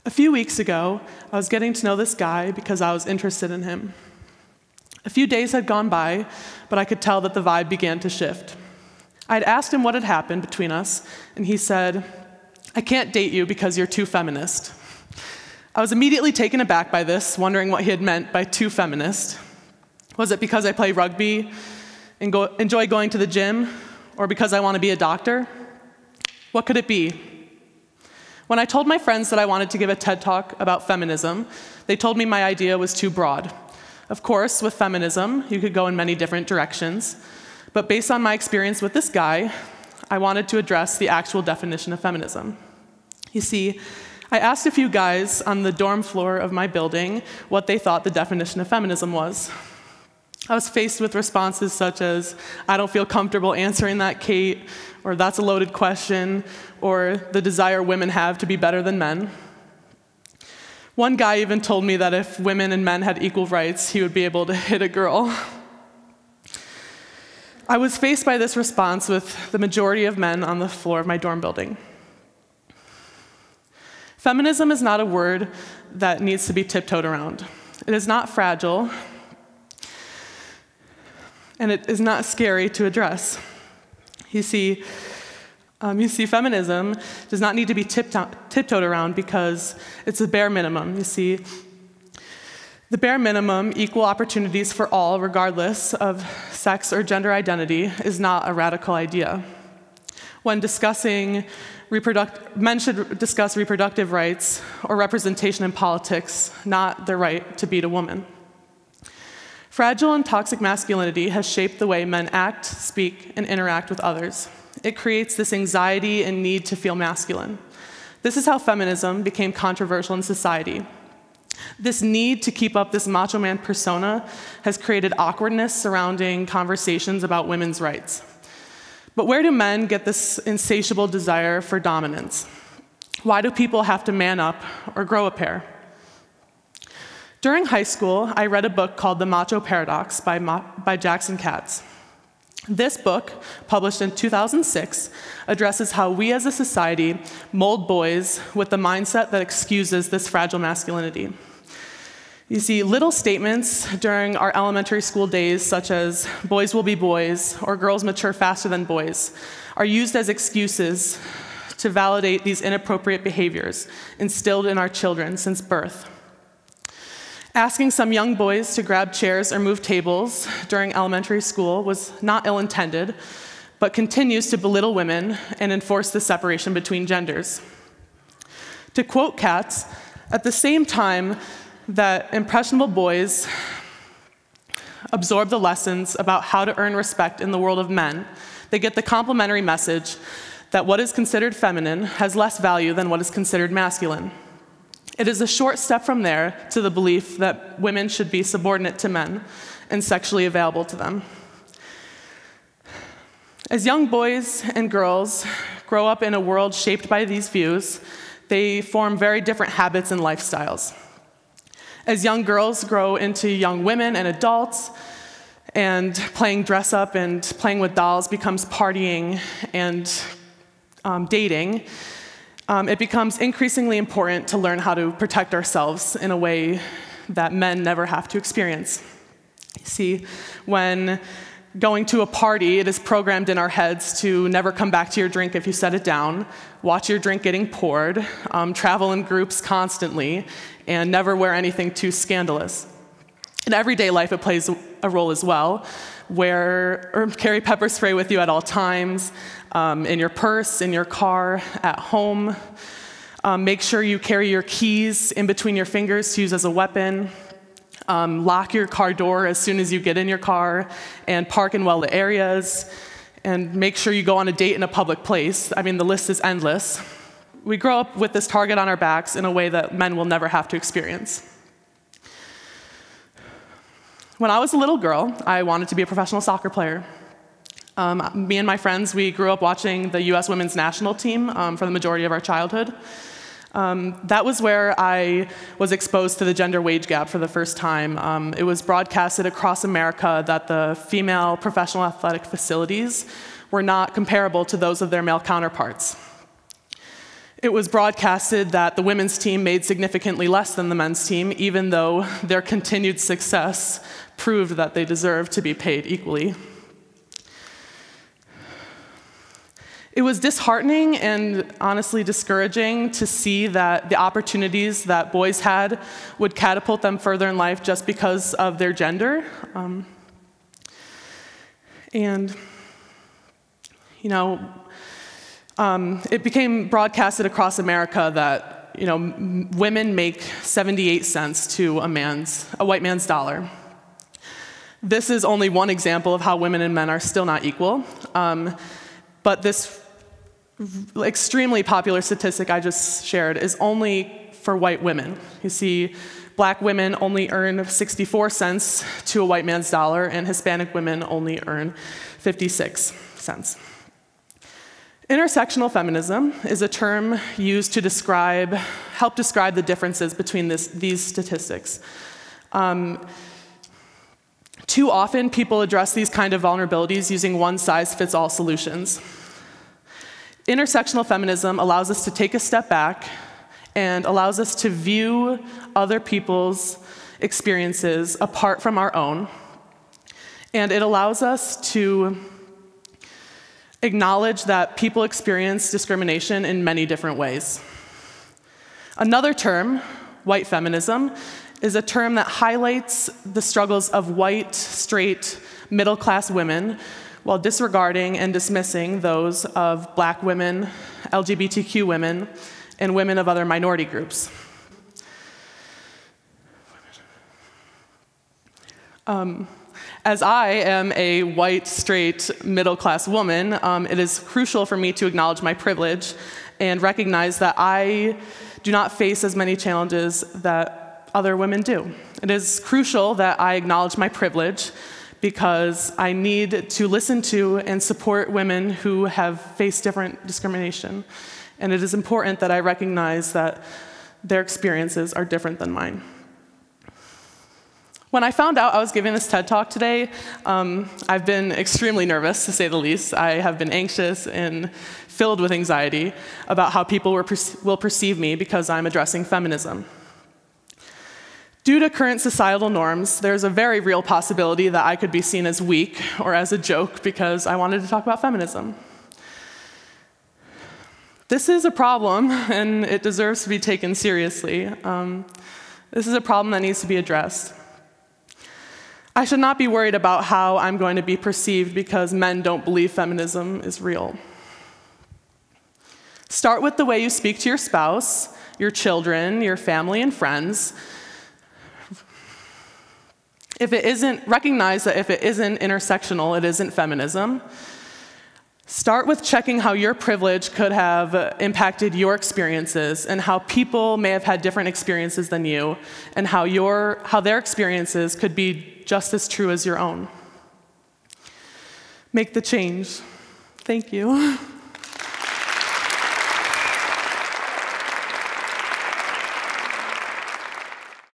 A few weeks ago, I was getting to know this guy because I was interested in him. A few days had gone by, but I could tell that the vibe began to shift. I'd asked him what had happened between us, and he said, "I can't date you because you're too feminist." I was immediately taken aback by this, wondering what he had meant by too feminist. Was it because I play rugby and enjoy going to the gym, or because I want to be a doctor? What could it be? When I told my friends that I wanted to give a TED Talk about feminism, they told me my idea was too broad. Of course, with feminism, you could go in many different directions, but based on my experience with this guy, I wanted to address the actual definition of feminism. You see, I asked a few guys on the dorm floor of my building what they thought the definition of feminism was. I was faced with responses such as, "I don't feel comfortable answering that, Kate," or "That's a loaded question," or "The desire women have to be better than men." One guy even told me that if women and men had equal rights, he would be able to hit a girl. I was faced by this response with the majority of men on the floor of my dorm building. Feminism is not a word that needs to be tiptoed around. It is not fragile, and it is not scary to address. You see, feminism does not need to be tiptoed around because it's a bare minimum. You see, the bare minimum, equal opportunities for all, regardless of sex or gender identity, is not a radical idea. When discussing men should discuss reproductive rights or representation in politics, not the right to beat a woman. Fragile and toxic masculinity has shaped the way men act, speak, and interact with others. It creates this anxiety and need to feel masculine. This is how feminism became controversial in society. This need to keep up this macho man persona has created awkwardness surrounding conversations about women's rights. But where do men get this insatiable desire for dominance? Why do people have to man up or grow a pair? During high school, I read a book called The Macho Paradox by Jackson Katz. This book, published in 2006, addresses how we as a society mold boys with the mindset that excuses this fragile masculinity. You see, little statements during our elementary school days, such as "boys will be boys" or "girls mature faster than boys," are used as excuses to validate these inappropriate behaviors instilled in our children since birth. Asking some young boys to grab chairs or move tables during elementary school was not ill-intended, but continues to belittle women and enforce the separation between genders. To quote Katz, "At the same time that impressionable boys absorb the lessons about how to earn respect in the world of men, they get the complimentary message that what is considered feminine has less value than what is considered masculine. It is a short step from there to the belief that women should be subordinate to men and sexually available to them." As young boys and girls grow up in a world shaped by these views, they form very different habits and lifestyles. As young girls grow into young women and adults, and playing dress up and playing with dolls becomes partying and dating, it becomes increasingly important to learn how to protect ourselves in a way that men never have to experience. See, when going to a party, it is programmed in our heads to never come back to your drink if you set it down, watch your drink getting poured, travel in groups constantly, and never wear anything too scandalous. In everyday life, it plays a role as well. Carry pepper spray with you at all times, in your purse, in your car, at home. Make sure you carry your keys in between your fingers to use as a weapon. Lock your car door as soon as you get in your car, and park in well-lit areas. And make sure you go on a date in a public place. I mean, the list is endless. We grow up with this target on our backs in a way that men will never have to experience. When I was a little girl, I wanted to be a professional soccer player. Me and my friends, we grew up watching the US women's national team for the majority of our childhood. That was where I was exposed to the gender wage gap for the first time. It was broadcasted across America that the female professional athletic facilities were not comparable to those of their male counterparts. It was broadcasted that the women's team made significantly less than the men's team, even though their continued success proved that they deserved to be paid equally. It was disheartening and honestly discouraging to see that the opportunities that boys had would catapult them further in life just because of their gender. It became broadcasted across America that women make 78 cents to a white man's dollar. This is only one example of how women and men are still not equal. But this extremely popular statistic I just shared is only for white women. You see, black women only earn 64 cents to a white man's dollar, and Hispanic women only earn 56 cents. Intersectional feminism is a term used to help describe the differences between these statistics. Too often, people address these kind of vulnerabilities using one-size-fits-all solutions. Intersectional feminism allows us to take a step back and allows us to view other people's experiences apart from our own. And it allows us to acknowledge that people experience discrimination in many different ways. Another term, white feminism, is a term that highlights the struggles of white, straight, middle-class women while disregarding and dismissing those of black women, LGBTQ women, and women of other minority groups. As I am a white, straight, middle-class woman, it is crucial for me to acknowledge my privilege and recognize that I do not face as many challenges that other women do. It is crucial that I acknowledge my privilege because I need to listen to and support women who have faced different discrimination. And it is important that I recognize that their experiences are different than mine. When I found out I was giving this TED Talk today, I've been extremely nervous, to say the least. I have been anxious and filled with anxiety about how people will perceive me because I'm addressing feminism. Due to current societal norms, there's a very real possibility that I could be seen as weak or as a joke because I wanted to talk about feminism. This is a problem, and it deserves to be taken seriously. This is a problem that needs to be addressed. I should not be worried about how I'm going to be perceived because men don't believe feminism is real. Start with the way you speak to your spouse, your children, your family, and friends. Recognize that if it isn't intersectional, it isn't feminism. Start with checking how your privilege could have impacted your experiences and how people may have had different experiences than you and how their experiences could be just as true as your own. Make the change. Thank you.